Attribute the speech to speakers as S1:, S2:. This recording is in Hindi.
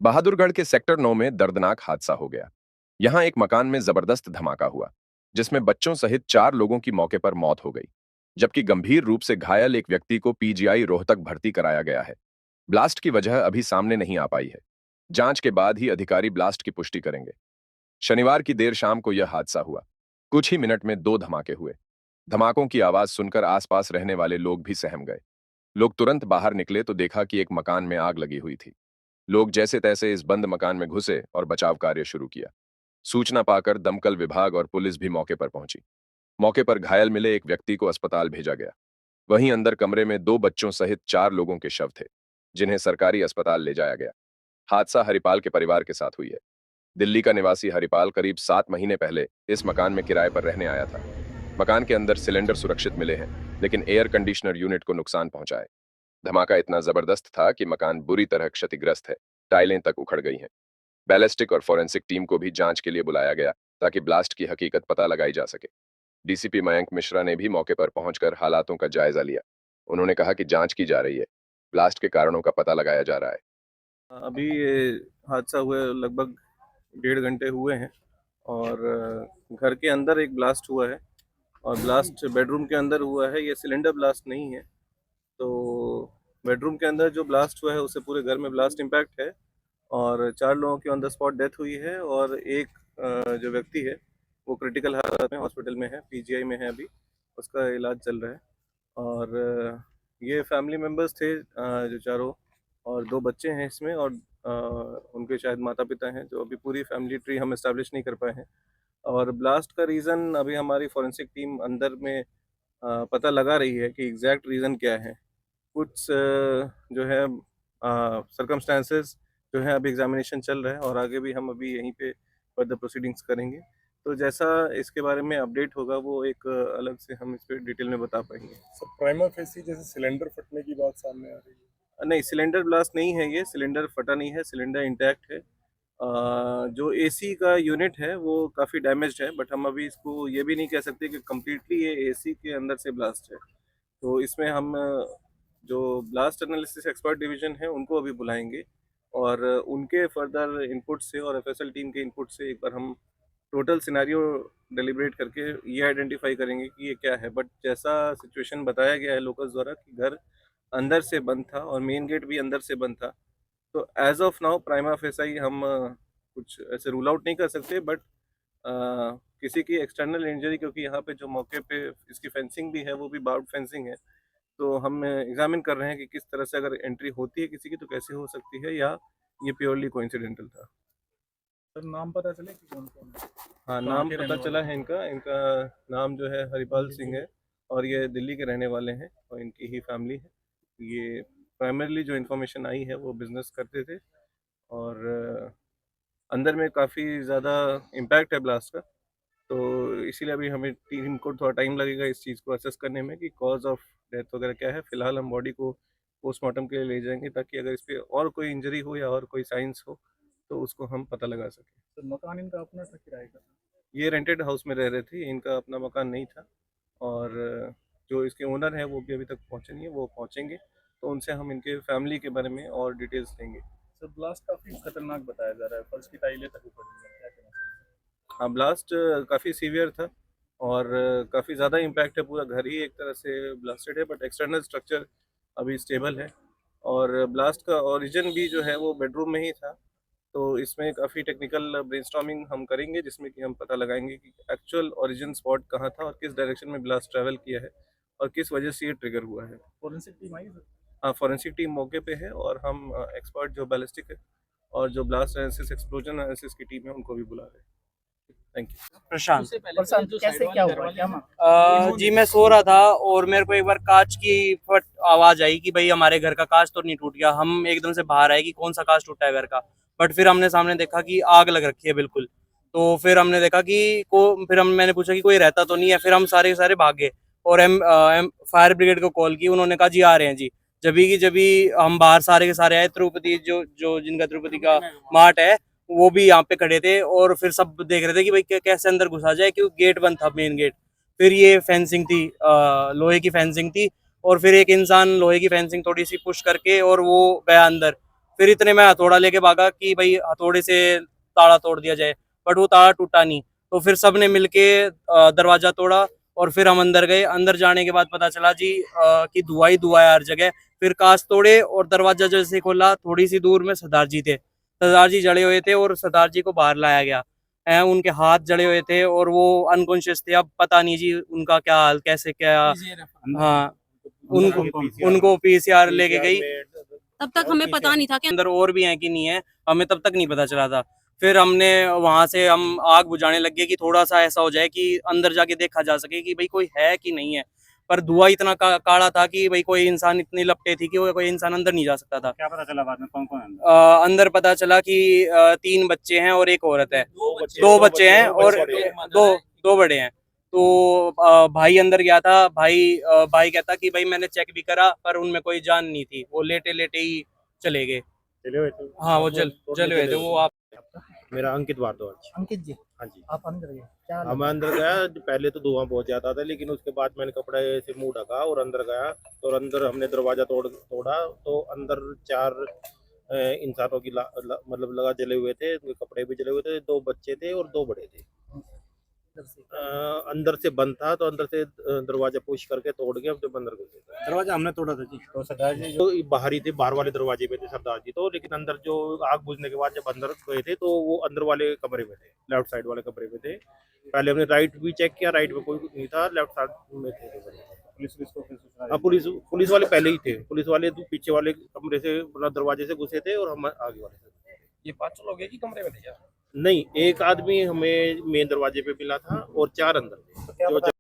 S1: बहादुरगढ़ के सेक्टर 9 में दर्दनाक हादसा हो गया। यहां एक मकान में जबरदस्त धमाका हुआ, जिसमें बच्चों सहित 4 लोगों की मौके पर मौत हो गई, जबकि गंभीर रूप से घायल एक व्यक्ति को पीजीआई रोहतक भर्ती कराया गया है। ब्लास्ट की वजह अभी सामने नहीं आ पाई है। जांच के बाद ही अधिकारी ब्लास्ट की पुष्टि करेंगे। शनिवार की देर शाम को यह हादसा हुआ। कुछ ही मिनट में 2 धमाके हुए। धमाकों की आवाज सुनकर आसपास रहने वाले लोग भी सहम गए। लोग तुरंत बाहर निकले तो देखा कि एक मकान में आग लगी हुई थी। लोग जैसे तैसे इस बंद मकान में घुसे और बचाव कार्य शुरू किया। सूचना पाकर दमकल विभाग और पुलिस भी मौके पर पहुंची। मौके पर घायल मिले एक व्यक्ति को अस्पताल भेजा गया। वहीं अंदर कमरे में 2 बच्चों सहित 4 लोगों के शव थे, जिन्हें सरकारी अस्पताल ले जाया गया। हादसा हरिपाल के परिवार के साथ हुई है। दिल्ली का निवासी हरिपाल करीब 7 महीने पहले इस मकान में किराए पर रहने आया था। मकान के अंदर सिलेंडर सुरक्षित मिले हैं, लेकिन एयर कंडीशनर यूनिट को नुकसान पहुंचा है। धमाका इतना जबरदस्त था कि मकान बुरी तरह क्षतिग्रस्त है। टाइलें तक उखड़ गई हैं। बैलिस्टिक और फोरेंसिक टीम को भी जांच के लिए बुलाया गया, ताकि ब्लास्ट की हकीकत पता लगाई जा सके। डीसीपी मयंक मिश्रा ने भी मौके पर पहुंचकर हालातों का जायजा लिया। उन्होंने कहा कि जांच की जा रही है, ब्लास्ट के कारणों का पता लगाया जा रहा है।
S2: अभी ये हादसा हुए लगभग 1.5 घंटे हुए हैं और घर के अंदर एक ब्लास्ट हुआ है और ब्लास्ट बेडरूम के अंदर हुआ है। ये सिलेंडर ब्लास्ट नहीं है। तो बेडरूम के अंदर जो ब्लास्ट हुआ है उससे पूरे घर में ब्लास्ट इम्पैक्ट है और 4 लोगों की ऑन द स्पॉट डेथ हुई है और एक जो व्यक्ति है वो क्रिटिकल हालत में हॉस्पिटल में है, पीजीआई में है। अभी उसका इलाज चल रहा है और ये फैमिली मेम्बर्स थे जो चारों, और 2 बच्चे हैं इसमें और उनके शायद माता पिता हैं। जो अभी पूरी फैमिली ट्री हम इस्टेब्लिश नहीं कर पाए हैं और ब्लास्ट का रीज़न अभी हमारी फॉरेंसिक टीम अंदर में पता लगा रही है कि एग्जैक्ट रीज़न क्या है। कुछ जो है सर्कमस्टांसेस जो है अभी एग्जामिनेशन चल रहा है और आगे भी हम अभी यहीं पे फर्दर प्रोसीडिंग्स करेंगे। तो जैसा इसके बारे में अपडेट होगा वो एक अलग से हम इस पर डिटेल में बता पाएंगे।
S3: सर प्राइमा फेसी जैसे सिलेंडर फटने की बात सामने आ रही है।
S2: नहीं, सिलेंडर ब्लास्ट नहीं है, ये सिलेंडर फटा नहीं है, सिलेंडर इंटैक्ट है। जो एसी का यूनिट है वो काफ़ी डैमेज्ड है, बट हम अभी इसको ये भी नहीं कह सकते कि कम्प्लीटली ये एसी के अंदर से ब्लास्ट है। तो इसमें हम जो ब्लास्ट एनालिसिस एक्सपर्ट डिवीजन है उनको अभी बुलाएंगे और उनके फर्दर इनपुट से और एफएसएल टीम के इनपुट से एक बार हम टोटल सिनेरियो डिलिब्रेट करके ये आइडेंटिफाई करेंगे कि ये क्या है। बट जैसा सिचुएशन बताया गया है लोकल्स द्वारा कि घर अंदर से बंद था और मेन गेट भी अंदर से बंद था, तो as of now prima facie हम कुछ ऐसे रूल आउट नहीं कर सकते। बट किसी की एक्सटर्नल इंजरी, क्योंकि यहाँ पे जो मौके पे इसकी फेंसिंग भी है वो भी बार्ब फेंसिंग है, तो हम एग्जामिन कर रहे हैं कि किस तरह से अगर एंट्री होती है किसी की तो कैसे हो सकती है, या ये प्योरली कोइंसिडेंटल था।
S3: सर नाम पता चले कि कौन कौन है?
S2: हाँ,
S3: कहाँ
S2: नाम
S3: के
S2: पता
S3: रहने
S2: चला
S3: वाले
S2: है इनका। इनका नाम जो है हरिपाल सिंह है और ये दिल्ली के रहने वाले हैं और इनकी ही फैमिली है। ये प्राइमरली जो इन्फॉर्मेशन आई है वो बिजनेस करते थे और अंदर में काफ़ी ज़्यादा इम्पैक्ट है ब्लास्ट का। तो इसीलिए अभी हमें टीम को थोड़ा टाइम लगेगा इस चीज़ को असेस करने में कि कॉज ऑफ डेथ वगैरह क्या है। फिलहाल हम बॉडी को पोस्टमार्टम के लिए ले जाएंगे ताकि अगर इस पर और कोई इंजरी हो या और कोई साइंस हो तो उसको हम पता लगा सकें।
S3: सर मकान इनका अपना था किराए का?
S2: ये रेंटेड हाउस में रह रहे थे, इनका अपना मकान नहीं था और जो इसके ओनर हैं वो भी अभी तक पहुँचे नहीं है, वो पहुँचेंगे तो उनसे हम इनके फैमिली के बारे में और डिटेल्स लेंगे।
S3: सर ब्लास्ट काफी खतरनाक बताया जा रहा है, फर्श की टाइलें तक उखड़ गई हैं, क्या कहना चाहिए?
S2: हाँ, ब्लास्ट काफ़ी सीवियर था और काफ़ी ज़्यादा इम्पैक्ट है। पूरा घर ही एक तरह से ब्लास्टेड है, बट एक्सटर्नल स्ट्रक्चर अभी स्टेबल है और ब्लास्ट का ओरिजिन भी जो है वो बेडरूम में ही था। तो इसमें काफ़ी टेक्निकल ब्रेनस्टॉर्मिंग हम करेंगे जिसमें कि हम पता लगाएंगे कि एक्चुअल ओरिजिन स्पॉट कहाँ था और किस डायरेक्शन में ब्लास्ट ट्रैवल किया है और किस वजह से ये ट्रिगर हुआ है।
S3: फोरेंसिक टीम आई सर?
S2: हाँ, फॉरेंसिक टीम मौके पे है और हम एक्सपर्ट जो बैलिस्टिक है और जो ब्लास्ट एनालिसिस एक्सप्लोजन एनालिसिस की टीम है उनको भी बुला रहे हैं। Thank you.
S4: प्रशांत।
S3: प्रशांत कैसे क्या हुआ, क्या
S4: जी मैं सो रहा था और मेरे को एक बार कांच की फट आवाज आई कि भाई हमारे घर का कांच तो नहीं टूट गया। हम एकदम से बाहर आए कि कौन सा कांच टूटा है घर का, बट फिर हमने सामने देखा कि आग लग रखी है बिल्कुल। तो फिर हमने देखा कि फिर मैंने पूछा कि कोई रहता तो नहीं है। फिर हम सारे के सारे भागे और फायर ब्रिगेड को कॉल की। उन्होंने कहा जी आ रहे हैं जी। जब हम बाहर सारे के सारे आए, तिरुपति जो जो जिनका तिरुपति का मार्ट है वो भी यहाँ पे खड़े थे और फिर सब देख रहे थे कि भाई कैसे अंदर घुसा जाए, क्योंकि गेट बंद था, मेन गेट। फिर ये फेंसिंग थी, लोहे की फेंसिंग थी और फिर एक इंसान लोहे की फेंसिंग थोड़ी सी पुश करके और वो गया अंदर। फिर इतने में हथौड़ा लेके भागा कि भाई हथौड़े से ताला तोड़ दिया जाए, बट वो ताला टूटा नहीं। तो फिर सबने मिलके दरवाजा तोड़ा और फिर हम अंदर गए। अंदर जाने के बाद पता चला जी कि धुआं ही धुआं है हर जगह। फिर कांच तोड़े और दरवाजा जैसे खोला, थोड़ी सी दूर में सरदार जी थे। सरदार जी जड़े हुए थे और सरदार जी को बाहर लाया गया। उनके हाथ जड़े हुए थे और वो अनकॉन्शियस थे। अब पता नहीं जी उनका क्या हाल, कैसे क्या। हाँ, उनको पीसीआर लेके गई।
S5: तब तक हमें पता नहीं था कि
S4: अंदर और भी हैं कि नहीं है, हमें तब तक नहीं पता चला था। फिर हमने वहां से हम आग बुझाने लग गए कि थोड़ा सा ऐसा हो जाए कि अंदर जाके देखा जा सके कि भाई कोई है कि नहीं है। पर धुआं इतना काला था कि भाई कोई इंसान, इतनी लपटे थी कि कोई इंसान अंदर नहीं जा सकता था।
S3: क्या पता चला बाद में कौन कौन है?
S4: अंदर पता चला कि 3 बच्चे हैं और एक औरत है। 2 बच्चे हैं और दो बड़े हैं। तो भाई अंदर गया था। भाई कहता कि भाई मैंने चेक भी करा पर उनमें कोई जान नहीं थी, वो लेटे लेटे ही चले गए।
S3: चले हुए थे?
S4: हाँ, वो जले हुए थे। वो आप
S6: मेरा अंकित भारद्वाज।
S7: अंकित जी,
S6: हाँ जी।
S7: आप अंदर गए, क्या
S6: हाँ, मैं अंदर गया। पहले तो धुआं बहुत ज्यादा था, लेकिन उसके बाद मैंने कपड़े से मुंह ढका और अंदर गया। तो अंदर हमने दरवाजा तोड़ा तो अंदर 4 इंसानों की मतलब लगा जले हुए थे। उनके कपड़े भी जले हुए थे। 2 बच्चे थे और 2 बड़े थे। अंदर से बंद था, तो अंदर से दरवाजा पुश करके तोड़ के अपने अंदर घुसे।
S3: दरवाजा हमने तोड़ा था जी। तो सरदार जी
S6: तो बाहर ही थे, बाहर वाले दरवाजे पे थे सरदार जी तो। लेकिन अंदर जो आग बुझने के बाद जब अंदर गए थे तो वो अंदर वाले कमरे में थे, लेफ्ट साइड वाले कमरे में थे। पहले हमने राइट भी चेक किया, राइट में कोई नहीं था, लेफ्ट साइड में थे
S3: पुलिस को फिर सूचना
S6: हाँ, पुलिस वाले पहले ही थे। पुलिस वाले तो पीछे वाले कमरे से मतलब दरवाजे से घुसे थे और हम आगे वाले से।
S2: ये 5 लोग एक ही कमरे में थे यार।
S6: नहीं, एक आदमी हमें मेन दरवाजे पे मिला था और 4 अंदर थे। जो